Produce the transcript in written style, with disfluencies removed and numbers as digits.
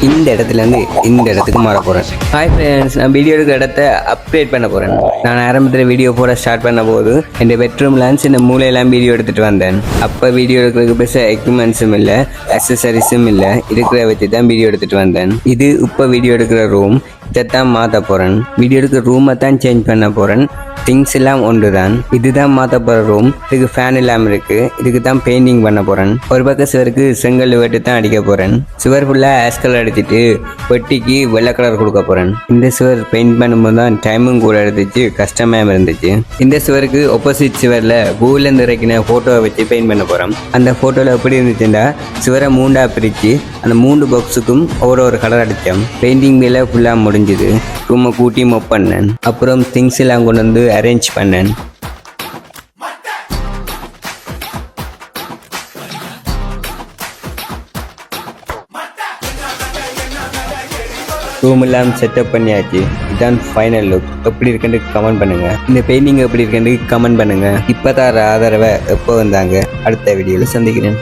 இந்த இடத்துலேருந்து இந்த இடத்துக்கு மாற போகிறேன். ஹாய் ஃப்ரெண்ட்ஸ், நான் வீடியோ எடுக்கிற இடத்த அப்கிரேட் பண்ண போகிறேன். நான் ஆரம்பத்தில் வீடியோ போட ஸ்டார்ட் பண்ண போது என் பெட்ரூம்லாம் சின்ன மூலையெல்லாம் வீடியோ எடுத்துகிட்டு வந்தேன். அப்போ வீடியோ எடுக்கிறதுக்கு பெருசாக எக்யூப்மெண்ட்ஸும் இல்லை, அக்சசரிஸும் இல்லை, இருக்கிற வச்சு தான் வீடியோ எடுத்துகிட்டு வந்தேன். இது இப்போ வீடியோ எடுக்கிற ரூம். இதைத்தான் மாற்ற போகிறேன். வீடியோ எடுக்கிற ரூமை தான் சேஞ்ச் பண்ண போகிறேன். திங்ஸ் எல்லாம் ஒன்று தான். இதுதான் மாற்ற போகிற ரூம். இதுக்கு ஃபேன் இல்லாமல் இருக்குது. இதுக்கு தான் பெயிண்டிங் பண்ண போகிறேன். ஒரு பக்கம் சுவருக்கு செங்கல் வெட்டு தான் அடிக்க போகிறேன். சுவர் ஃபுல்லாக ஆஷ் கலர் அடிச்சுட்டு வெட்டிக்கு வெள்ளை கலர் கொடுக்க போகிறேன். இந்த சுவர் பெயிண்ட் பண்ணும்போது தான் டைமும் கூட எடுத்துச்சு, கஷ்டமாக இருந்துச்சு. இந்த சுவருக்கு ஆப்போசிட் சுவரில் பூலேருந்து இறக்கின ஃபோட்டோவை வச்சு பெயிண்ட் பண்ண போகிறோம். அந்த ஃபோட்டோவில் எப்படி இருந்துச்சுன்னா சுவரை மூண்டாக பிரித்து அந்த 3 பாக்ஸுக்கும் ஒரு கலர் அடித்தோம். பெயிண்டிங் மேலே ஃபுல்லாக முடிஞ்சுது. ரூமை கூட்டி மொப் பண்ணேன். அப்புறம் திங்ஸ் எல்லாம் கொண்டு வந்து அரேஞ்ச் பண்ணேன். ரூம் எல்லாம் செட்டப் பண்ணியாச்சு. இதுதான் ஃபைனல் லுக். எப்படி இருக்குன்னு கமெண்ட் பண்ணுங்க. இந்த பெயிண்டிங் எப்படி இருக்குன்னு கமெண்ட் பண்ணுங்க. இப்போதான் ஆதரவை எப்போ வந்தாங்க. அடுத்த வீடியோவில் சந்திக்கிறேன்.